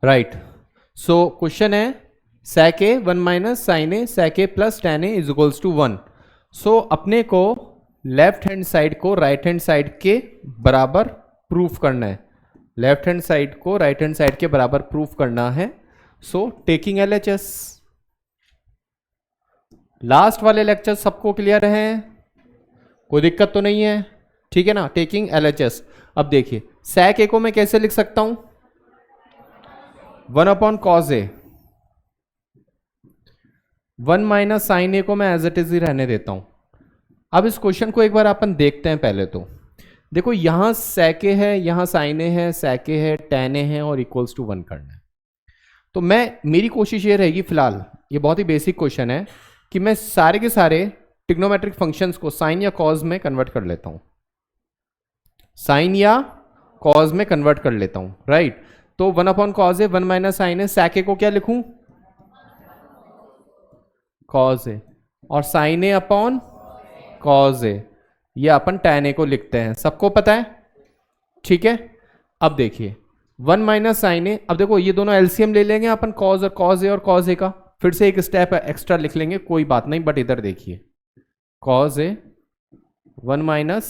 Right. So question है sec a 1 minus sine a sec a plus tan a is equals to 1। So अपने को left hand side को right hand side के बराबर proof करना है, लेफ्ट हैंड साइड को राइट हैंड साइड के बराबर प्रूफ करना है। सो टेकिंग LHS, लास्ट वाले लेक्चर सबको क्लियर है, कोई दिक्कत तो नहीं है, ठीक है ना। Taking LHS। अब देखिए sec a को मैं कैसे लिख सकता हूं, 1 upon cos a, 1 minus sine ए को मैं एज इट इज ही रहने देता हूं। अब इस क्वेश्चन को एक बार अपन देखते हैं। पहले तो देखो यहां sec a है, यहां sin a है, sec a है, tan a है और इक्वल्स टू 1 करना है। तो मेरी कोशिश ये रहेगी फिलहाल, ये बहुत ही बेसिक क्वेश्चन है, कि मैं सारे के सारे ट्रिग्नोमेट्रिक फंक्शंस को साइन या कॉज में कन्वर्ट कर लेता हूं, साइन या कॉज में कन्वर्ट कर लेता हूं, राइट। तो 1 upon cos a, 1 minus sine a, sec a को क्या लिखूं, कॉज ए, और sine a upon cos a, ये अपन tan a को लिखते हैं, सबको पता है, ठीक है। अब देखिए 1 माइनस साइन ए, अब देखो ये दोनों एलसीएम ले लेंगे अपन, कॉज और कॉज ए और कॉज ए का, फिर से एक स्टेप एक्स्ट्रा लिख लेंगे, कोई बात नहीं, बट इधर देखिए कॉज ए 1 माइनस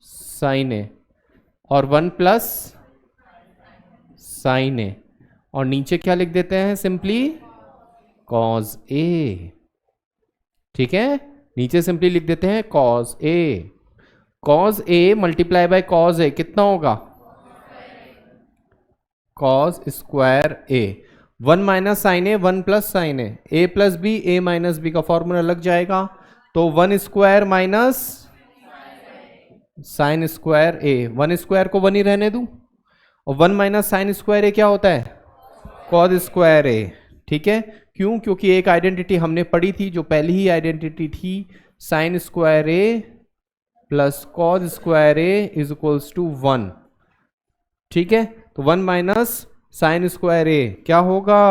साइन ए और 1 प्लस साइन ए, और नीचे क्या लिख देते हैं, सिंपली कॉज ए, ठीक है। नीचे सिंपली लिख देते हैं cos A, cos A multiply by cos A कितना होगा, cos square A, 1 minus sine A, 1 plus sine A plus B, A minus B का फॉर्मूला लग जाएगा, तो 1 square minus sine square A, 1 square को 1 ही रहने दूं, और 1 माइनस साइन स्क्वायर ए क्या होता है, कॉज स्क्वायर ए, ठीक है। क्यों, क्योंकि एक आइडेंटिटी हमने पढ़ी थी, जो पहली ही आइडेंटिटी थी, sine square a plus cos square a is equals to 1, ठीक है। तो 1 माइनस साइन स्क्वायर ए क्या होगा,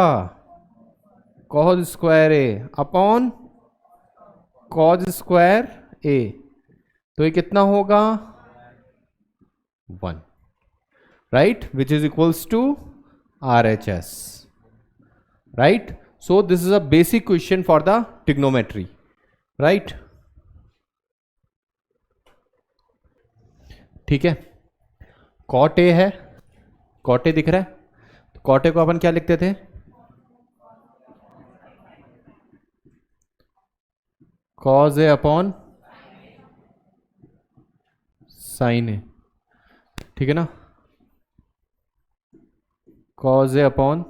cos square A upon cos square A, तो ये कितना होगा 1, right, which is equals to RHS, right. So this is a basic question for the trigonometry, right, ठीक है। कॉट ए है, कॉट ए दिख रहा है, तो कॉट ए को अपन क्या लिखते थे, कॉज ए अपॉन साइन ए, ठीक है ना, कॉज ए अपॉन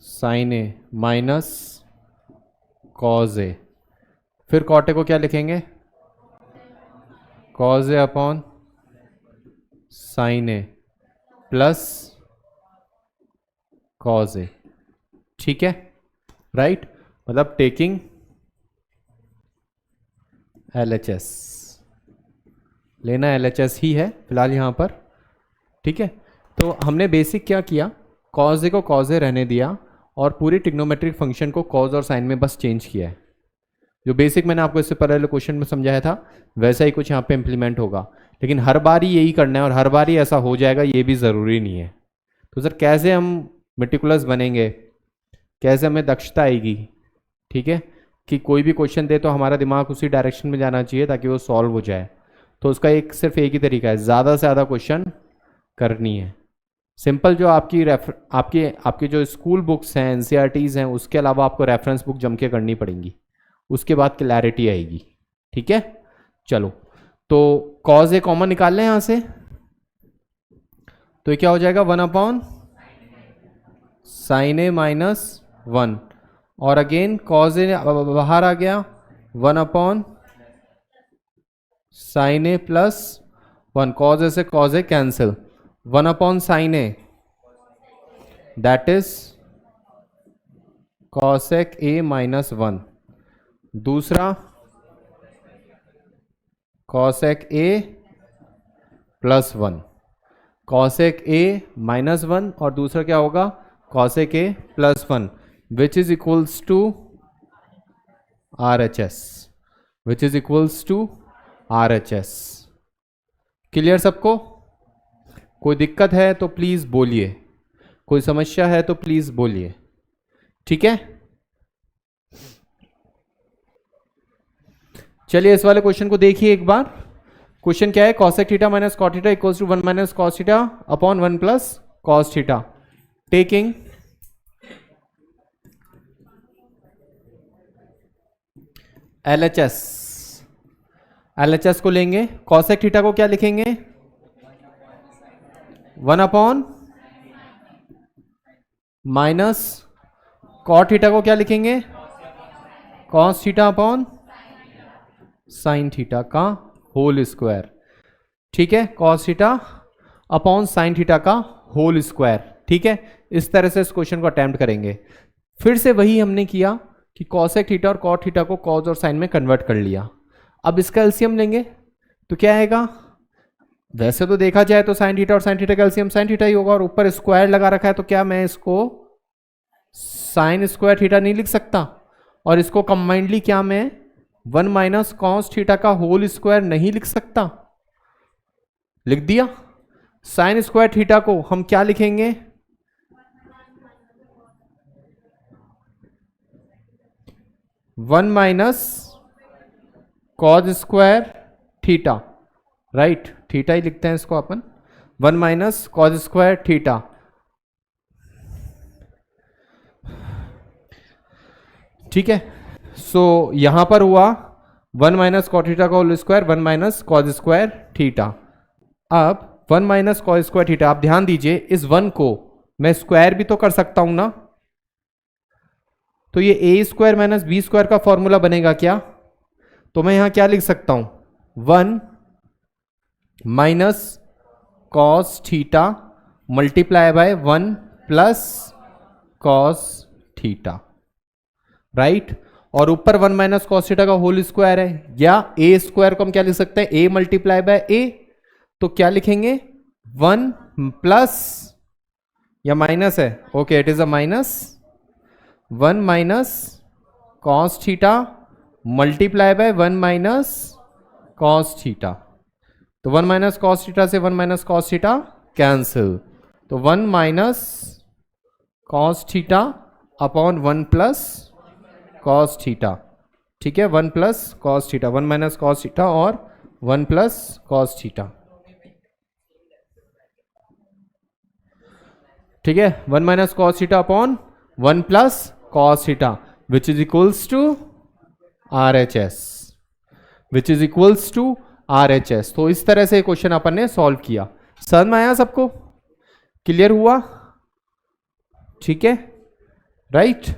साइन ए माइनस कॉज ए, फिर कॉट ए को क्या लिखेंगे, cause A upon sine A plus cause ए, ठीक है, राइट। मतलब टेकिंग LHS, लेना LHS ही है फिलहाल यहां पर, ठीक है। तो हमने बेसिक क्या किया, कॉज ए को कॉज ए रहने दिया और पूरी ट्रिग्नोमेट्रिक फंक्शन को कॉज और साइन में बस चेंज किया है। जो बेसिक मैंने आपको इससे पहले क्वेश्चन में समझाया था वैसा ही कुछ यहाँ पे इंप्लीमेंट होगा, लेकिन हर बार ही यही करना है और हर बार ही ऐसा हो जाएगा ये भी ज़रूरी नहीं है। तो सर कैसे हम मेटिकुलस बनेंगे, कैसे हमें दक्षता आएगी, ठीक है, कि कोई भी क्वेश्चन दे तो हमारा दिमाग उसी डायरेक्शन में जाना चाहिए ताकि वो सॉल्व हो जाए। तो उसका सिर्फ एक ही तरीका है, ज़्यादा से ज़्यादा क्वेश्चन करनी है। सिंपल जो आपकी जो स्कूल बुक्स हैं, NCERTs हैं, उसके अलावा आपको रेफरेंस बुक जम के करनी पड़ेंगी, उसके बाद क्लैरिटी आएगी, ठीक है। चलो तो कॉज ए कॉमन निकाल लें यहां से, तो ये क्या हो जाएगा 1 अपॉन साइन ए माइनस 1, और अगेन कॉज ए बाहर आ गया, 1 upon sine A plus 1, cos A से cos A cancel, 1 upon sine A that is cosec A minus 1, दूसरा cosec A plus 1, cosec A minus 1 और दूसरा क्या होगा cosec A plus 1, which is equals to RHS, which is equals to RHS। Clear सबको? कोई दिक्कत है तो प्लीज बोलिए, कोई समस्या है तो प्लीज बोलिए, ठीक है। चलिए इस वाले क्वेश्चन को देखिए एक बार। क्वेश्चन क्या है, cosec theta minus cot theta equals to 1 minus cos theta upon 1 plus cos theta. Taking LHS, LHS को लेंगे, cosec थीटा को क्या लिखेंगे, 1 अपॉन माइनस cot थीटा को क्या लिखेंगे, cos theta upon sine theta का होल स्क्वायर, ठीक है। cos theta upon sine theta का होल स्क्वायर, ठीक है। इस तरह से इस क्वेश्चन को अटेम्प्ट करेंगे। फिर से वही हमने किया कि cosec थीटा और cot थीटा को cos और साइन में कन्वर्ट कर लिया। अब इसका एलसीएम लेंगे तो क्या आएगा, वैसे तो देखा जाए तो साइन थीटा और साइन थीटा का एलसीएम साइन थीटा ही होगा, और ऊपर स्क्वायर लगा रखा है तो क्या मैं इसको साइन स्क्वायर थीटा नहीं लिख सकता, और इसको कंबाइंडली क्या मैं 1 माइनस कॉस थीटा का होल स्क्वायर नहीं लिख सकता, लिख दिया। साइन स्क्वायर थीटा को हम क्या लिखेंगे, 1 minus cos square theta, right, theta ही लिखते हैं इसको अपन, 1 माइनस कॉस स्क्वायर थीटा। ठीक है, सो यहां पर हुआ 1 माइनस कॉट थीटा का whole square 1 minus cos square theta. अब 1 माइनस कॉस स्क्वायर थीटा, आप ध्यान दीजिए इस 1 को मैं स्क्वायर भी तो कर सकता हूं ना, तो ये ए स्क्वायर माइनस बी स्क्वायर का फॉर्मूला बनेगा क्या, तो मैं यहां क्या लिख सकता हूं, 1 minus cos theta multiply by 1 plus cos theta, right. और ऊपर 1 माइनस कॉस थीटा का होल स्क्वायर है, या ए स्क्वायर को हम क्या लिख सकते हैं, ए मल्टीप्लाई बाय ए, तो क्या लिखेंगे 1 प्लस, या माइनस है, okay it is a minus, 1 minus cos theta multiply by 1 minus cos theta, तो 1 माइनस कॉस थीटा से 1 माइनस कॉस थीटा कैंसिल, तो 1 minus cos theta upon 1 plus cos theta, ठीक है, 1 plus cos theta, 1 minus cos theta और 1 plus cos theta, ठीक है, 1 minus cos theta upon 1 plus cos theta which is equals to RHS, which is equals to RHS। तो इस तरह से question अपन ने सॉल्व किया। समझ में आया सबको, क्लियर हुआ, ठीक है, राइट।